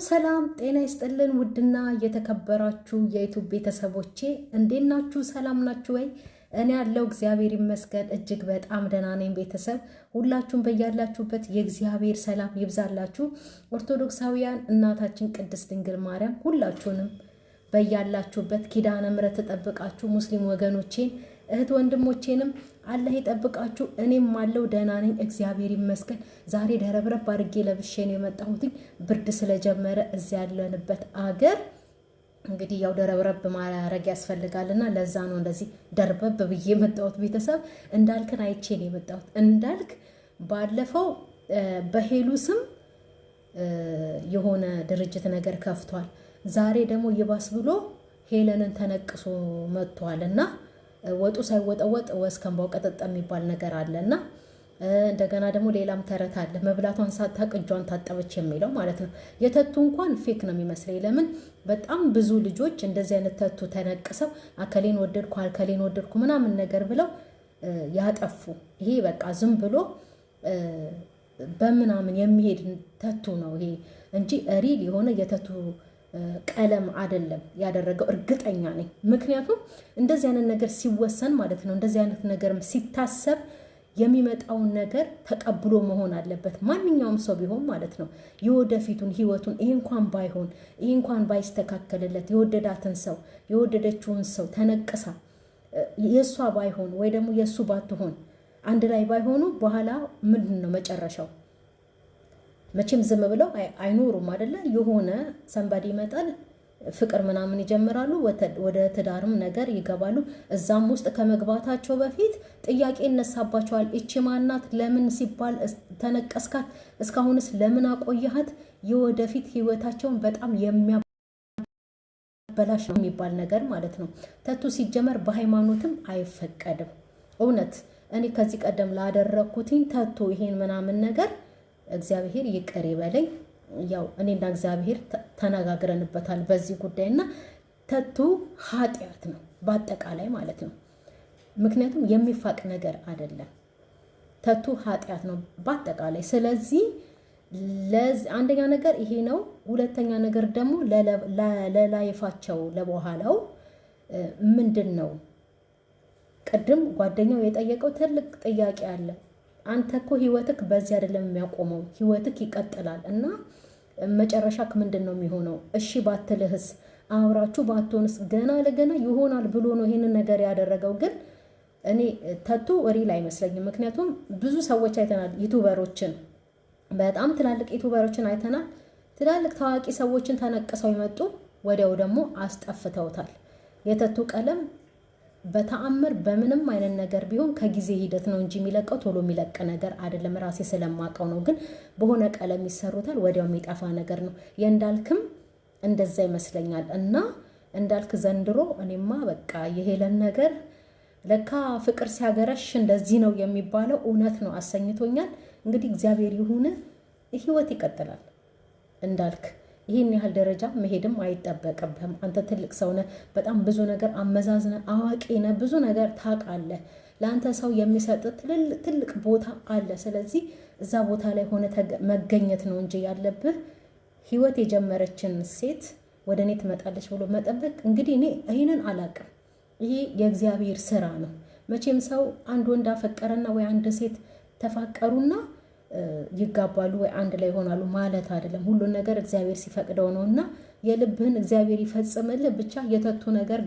ሰላም ጤና ይስጥልን ውድና የተከበራችሁ የዩቲዩብ ቤተሰቦቼ እንዴት ናችሁ? ሰላም ናችሁ ወይ? እኔ ያለው እግዚአብሔር ይመስገን እጅግ በጣም ደህና ነኝ። ቤተሰብ ሁላችሁም በያላችሁበት የእግዚአብሔር ሰላም ይብዛላችሁ። ኦርቶዶክሳውያን እናታችን ቅድስት ድንግል ማርያም ሁላችሁንም በያላችሁበት ኪዳነ ምሕረት ተጠብቃችሁ ሙስሊም ወገኖቼን እህት ወንድሞቼንም አላህ ይጠብቃችሁ። እኔም አለው ደህና ነኝ እግዚአብሔር ይመስገን። ዛሬ ደረብረብ አድርጌ ለብሼ ነው የመጣሁት ብርድ ስለጀመረ እዚያ ያለንበት አገር እንግዲህ ያው ደረብረብ ማድረግ ያስፈልጋልና ለዛ ነው እንደዚህ ደርበብ ብዬ የመጣሁት። ቤተሰብ እንዳልክን አይቼ ነው የመጣሁት። እንዳልክ ባለፈው በሄሉ ስም የሆነ ድርጅት ነገር ከፍቷል። ዛሬ ደግሞ ይባስ ብሎ ሄለንን ተነቅሶ መጥቷልና ወጡ ሳይወጣወጥ ወስከምባው ቀጠጣ የሚባል ነገር አለና እንደገና ደግሞ ሌላም ተረት አለ። መብላቷን ሳታቅ እጇን ታጠበች የሚለው ማለት ነው። የተቱ እንኳን ፌክ ነው የሚመስለኝ። ለምን በጣም ብዙ ልጆች እንደዚህ አይነት ተቱ ተነቅሰው አከሌን ወደድኩ አከሌን ወደድኩ ምናምን ነገር ብለው ያጠፉ። ይሄ በቃ ዝም ብሎ በምናምን የሚሄድ ተቱ ነው ይሄ እንጂ ሪል የሆነ የተቱ ቀለም አይደለም ያደረገው። እርግጠኛ ነኝ። ምክንያቱም እንደዚህ አይነት ነገር ሲወሰን ማለት ነው እንደዚህ አይነት ነገርም ሲታሰብ የሚመጣውን ነገር ተቀብሎ መሆን አለበት። ማንኛውም ሰው ቢሆን ማለት ነው የወደፊቱን ህይወቱን ይሄ እንኳን ባይስተካከልለት የወደዳትን ሰው የወደደችውን ሰው ተነቅሳ የሷ ባይሆን ወይ ደግሞ የሱ ባትሆን አንድ ላይ ባይሆኑ በኋላ ምንድን ነው መጨረሻው? መቼም ዝም ብለው አይኖሩም አይደለ? የሆነ ሰንባዲ ይመጣል፣ ፍቅር ምናምን ይጀምራሉ፣ ወደ ትዳርም ነገር ይገባሉ። እዛም ውስጥ ከመግባታቸው በፊት ጥያቄ ይነሳባቸዋል። እቺ ማናት? ለምን ሲባል ተነቀስካት? እስካሁንስ ለምን አቆያሃት? የወደፊት ህይወታቸውን በጣም የሚያበላሽ ነው የሚባል ነገር ማለት ነው። ተቱ ሲጀመር በሃይማኖትም አይፈቀድም። እውነት እኔ ከዚህ ቀደም ላደረኩትኝ ተቱ ይሄን ምናምን ነገር እግዚአብሔር ይቅር ይበለኝ። ያው እኔና እግዚአብሔር ተነጋግረንበታል በዚህ ጉዳይና ተቱ ኃጢአት ነው በአጠቃላይ ማለት ነው። ምክንያቱም የሚፋቅ ነገር አይደለም። ተቱ ኃጢአት ነው በአጠቃላይ። ስለዚህ አንደኛ ነገር ይሄ ነው። ሁለተኛ ነገር ደግሞ ለላይፋቸው ለበኋላው ምንድን ነው? ቅድም ጓደኛው የጠየቀው ትልቅ ጥያቄ አለ። አንተ እኮ ህይወትክ በዚህ አይደለም የሚያቆመው፣ ህይወትክ ይቀጥላል እና መጨረሻክ ምንድን ነው የሚሆነው? እሺ ባትልህስ? አብራችሁ ባትሆንስ? ገና ለገና ይሆናል ብሎ ነው ይሄንን ነገር ያደረገው። ግን እኔ ተቱ ሪል አይመስለኝም። ምክንያቱም ብዙ ሰዎች አይተናል፣ ዩቲዩበሮችን በጣም ትላልቅ ዩቲዩበሮችን አይተናል። ትላልቅ ታዋቂ ሰዎችን ተነቅሰው ይመጡ ወዲያው ደግሞ አስጠፍተውታል። የተቱ ቀለም በተአምር በምንም አይነት ነገር ቢሆን ከጊዜ ሂደት ነው እንጂ የሚለቀው ቶሎ የሚለቅ ነገር አይደለም። ራሴ ስለማቀው ነው። ግን በሆነ ቀለም ይሰሩታል፣ ወዲያው የሚጠፋ ነገር ነው። የእንዳልክም እንደዛ ይመስለኛል። እና እንዳልክ ዘንድሮ እኔማ በቃ የሄለን ነገር ለካ ፍቅር ሲያገረሽ እንደዚህ ነው የሚባለው እውነት ነው አሰኝቶኛል። እንግዲህ እግዚአብሔር ይሁን፣ ህይወት ይቀጥላል። እንዳልክ ይህን ያህል ደረጃ መሄድም አይጠበቅብህም። አንተ ትልቅ ሰው ነህ። በጣም ብዙ ነገር አመዛዝነህ አዋቂ ነህ። ብዙ ነገር ታውቃለህ። ለአንተ ሰው የሚሰጥ ትልቅ ቦታ አለ። ስለዚህ እዛ ቦታ ላይ ሆነ መገኘት ነው እንጂ ያለብህ ህይወት የጀመረችን ሴት ወደ እኔ ትመጣለች ብሎ መጠበቅ እንግዲህ እኔ ይህንን አላውቅም። ይሄ የእግዚአብሔር ስራ ነው። መቼም ሰው አንድ ወንድ አፈቀረና ወይ አንድ ሴት ተፋቀሩና ይጋባሉ ወይ አንድ ላይ ይሆናሉ ማለት አይደለም። ሁሉን ነገር እግዚአብሔር ሲፈቅደው ነውና የልብህን እግዚአብሔር ይፈጽምልህ። ብቻ የተቱ ነገር